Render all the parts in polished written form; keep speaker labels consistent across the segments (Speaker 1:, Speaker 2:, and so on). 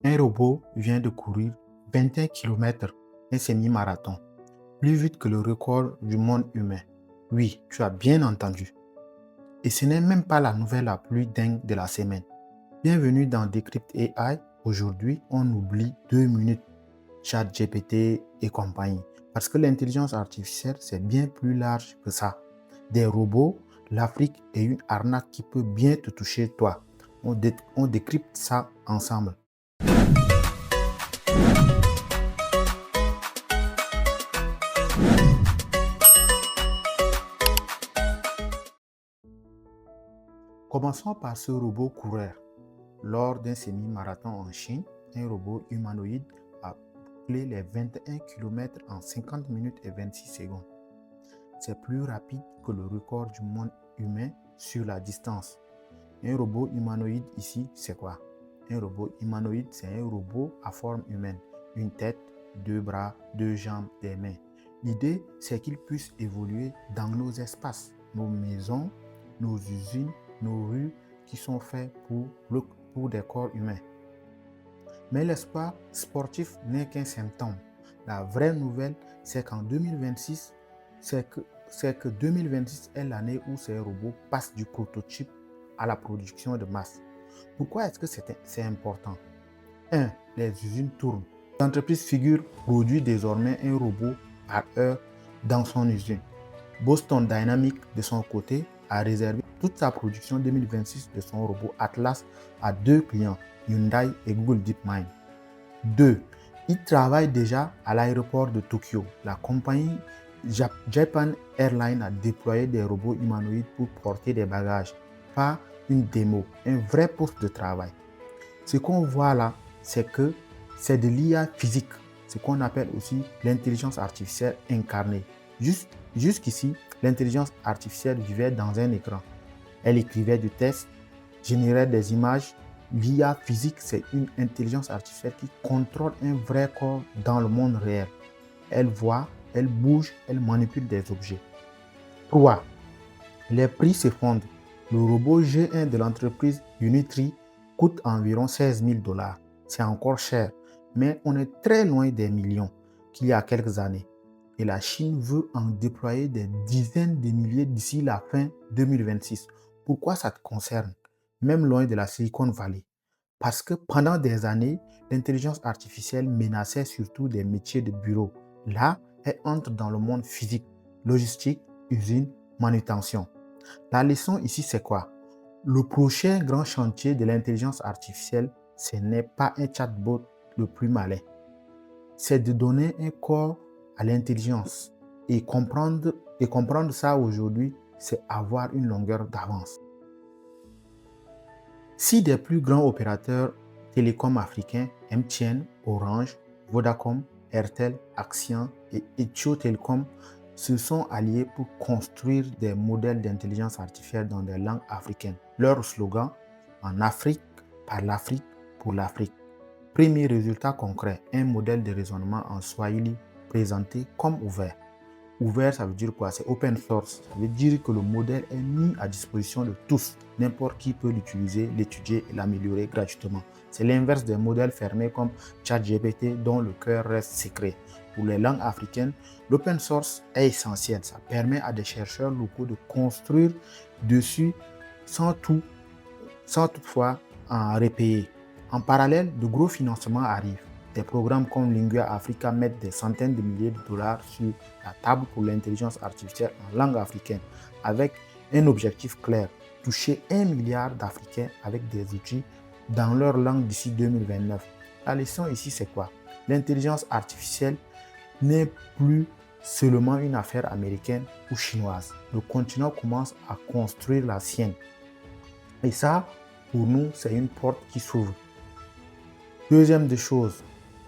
Speaker 1: Un robot vient de courir 21 km, un semi-marathon, plus vite que le record du monde humain. Oui, tu as bien entendu. Et ce n'est même pas la nouvelle la plus dingue de la semaine. Bienvenue dans Decrypt AI. Aujourd'hui, on oublie 2 minutes, ChatGPT et compagnie. Parce que l'intelligence artificielle, c'est bien plus large que ça. Des robots, l'Afrique et une arnaque qui peut bien te toucher toi. On décrypte ça ensemble. Commençons par ce robot coureur. Lors d'un semi-marathon en Chine, un robot humanoïde a bouclé les 21 km en 50 minutes et 26 secondes. C'est plus rapide que le record du monde humain sur la distance. Un robot humanoïde ici, c'est quoi? Un robot humanoïde, c'est un robot à forme humaine. Une tête, deux bras, deux jambes, des mains. L'idée, c'est qu'il puisse évoluer dans nos espaces, nos maisons, nos usines, nos rues qui sont faits pour des corps humains. Mais l'espoir sportif n'est qu'un symptôme. La vraie nouvelle, c'est qu'en 2026, c'est que 2026 est l'année où ces robots passent du prototype à la production de masse. Pourquoi est-ce que c'est important? 1. Les usines tournent. L'entreprise Figure produit désormais un robot par heure dans son usine. Boston Dynamics, de son côté, a réservé toute sa production 2026 de son robot Atlas à 2 clients, Hyundai et Google DeepMind. 2. Il travaille déjà à l'aéroport de Tokyo. La compagnie Japan Airlines a déployé des robots humanoïdes pour porter des bagages, pas une démo, un vrai poste de travail. Ce qu'on voit là, c'est que c'est de l'IA physique, ce qu'on appelle aussi l'intelligence artificielle incarnée. Jusqu'ici, l'intelligence artificielle vivait dans un écran. Elle écrivait du texte, générait des images. L'IA physique, c'est une intelligence artificielle qui contrôle un vrai corps dans le monde réel. Elle voit, elle bouge, elle manipule des objets. 3. Les prix s'effondrent. Le robot G1 de l'entreprise Unitree coûte environ 16 000 $. C'est encore cher, mais on est très loin des millions qu'il y a quelques années. Et la Chine veut en déployer des dizaines de milliers d'ici la fin 2026. Pourquoi ça te concerne? Même loin de la Silicon Valley. Parce que pendant des années, l'intelligence artificielle menaçait surtout des métiers de bureau. Là, elle entre dans le monde physique, logistique, usine, manutention. La leçon ici, c'est quoi? Le prochain grand chantier de l'intelligence artificielle, ce n'est pas un chatbot le plus malin. C'est de donner un corps à l'intelligence. Et comprendre ça aujourd'hui, c'est avoir une longueur d'avance. Si des plus grands opérateurs télécoms africains, MTN, Orange, Vodacom, Airtel, Axian et Ethio Telecom, se sont alliés pour construire des modèles d'intelligence artificielle dans des langues africaines. Leur slogan, en Afrique, par l'Afrique, pour l'Afrique. Premier résultat concret, un modèle de raisonnement en Swahili présenté comme ouvert. Ouvert, ça veut dire quoi? C'est open source. Ça veut dire que le modèle est mis à disposition de tous. N'importe qui peut l'utiliser, l'étudier et l'améliorer gratuitement. C'est l'inverse des modèles fermés comme ChatGPT dont le cœur reste secret. Pour les langues africaines, l'open source est essentiel. Ça permet à des chercheurs locaux de construire dessus sans toutefois en repayer. En parallèle, de gros financements arrivent. Des programmes comme Lingua Africa mettent des centaines de milliers de dollars sur la table pour l'intelligence artificielle en langue africaine, avec un objectif clair, toucher 1 milliard d'Africains avec des outils dans leur langue d'ici 2029. La leçon ici, c'est quoi? L'intelligence artificielle n'est plus seulement une affaire américaine ou chinoise. Le continent commence à construire la sienne. Et ça, pour nous, c'est une porte qui s'ouvre. Deuxième des choses,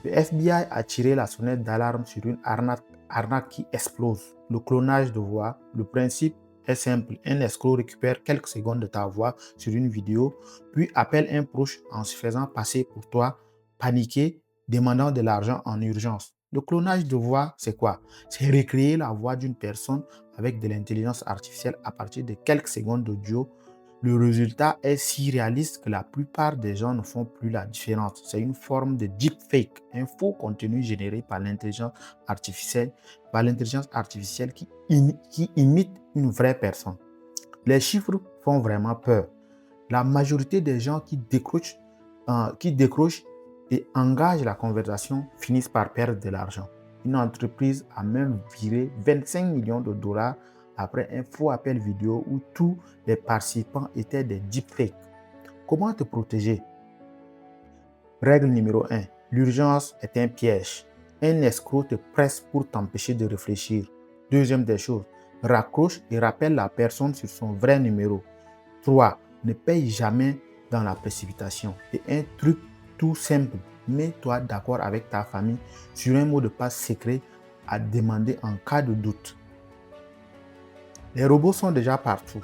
Speaker 1: le FBI a tiré la sonnette d'alarme sur une arnaque qui explose. Le clonage de voix. Le principe est simple. Un escroc récupère quelques secondes de ta voix sur une vidéo, puis appelle un proche en se faisant passer pour toi, paniqué, demandant de l'argent en urgence. Le clonage de voix, c'est quoi? C'est recréer la voix d'une personne avec de l'intelligence artificielle à partir de quelques secondes d'audio. Le résultat est si réaliste que la plupart des gens ne font plus la différence. C'est une forme de deepfake, un faux contenu généré par l'intelligence artificielle qui imite une vraie personne. Les chiffres font vraiment peur. La majorité des gens qui décrochent et engagent la conversation finissent par perdre de l'argent. Une entreprise a même viré 25 millions de dollars après un faux appel vidéo où tous les participants étaient des deepfakes. Comment te protéger? Règle numéro 1. L'urgence est un piège. Un escroc te presse pour t'empêcher de réfléchir. Deuxième des choses, raccroche et rappelle la personne sur son vrai numéro. 3. Ne paye jamais dans la précipitation. Et un truc tout simple, mets-toi d'accord avec ta famille sur un mot de passe secret à demander en cas de doute. Les robots sont déjà partout.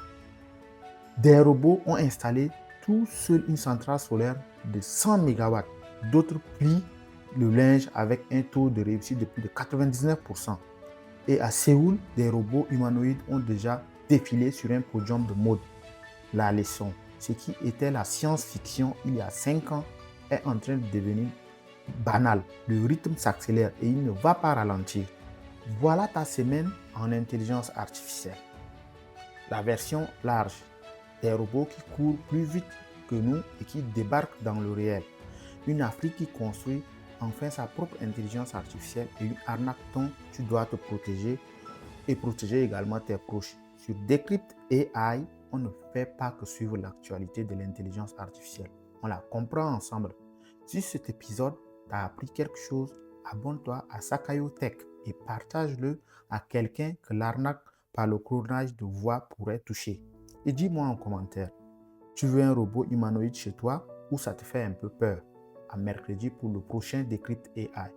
Speaker 1: Des robots ont installé tout seul une centrale solaire de 100 MW. D'autres plient le linge avec un taux de réussite de plus de 99%. Et à Séoul, des robots humanoïdes ont déjà défilé sur un podium de mode. La leçon, ce qui était la science-fiction il y a 5 ans, est en train de devenir banal. Le rythme s'accélère et il ne va pas ralentir. Voilà ta semaine en intelligence artificielle. La version large, des robots qui courent plus vite que nous et qui débarquent dans le réel. Une Afrique qui construit enfin sa propre intelligence artificielle et une arnaque dont tu dois te protéger et protéger également tes proches. Sur Decrypt AI, on ne fait pas que suivre l'actualité de l'intelligence artificielle. On la comprend ensemble. Si cet épisode t'a appris quelque chose, abonne-toi à Sakayo Tech et partage-le à quelqu'un que l'arnaque par le clonage de voix pourrait toucher. Et dis-moi en commentaire, tu veux un robot humanoïde chez toi ou ça te fait un peu peur? À mercredi pour le prochain Decrypt AI.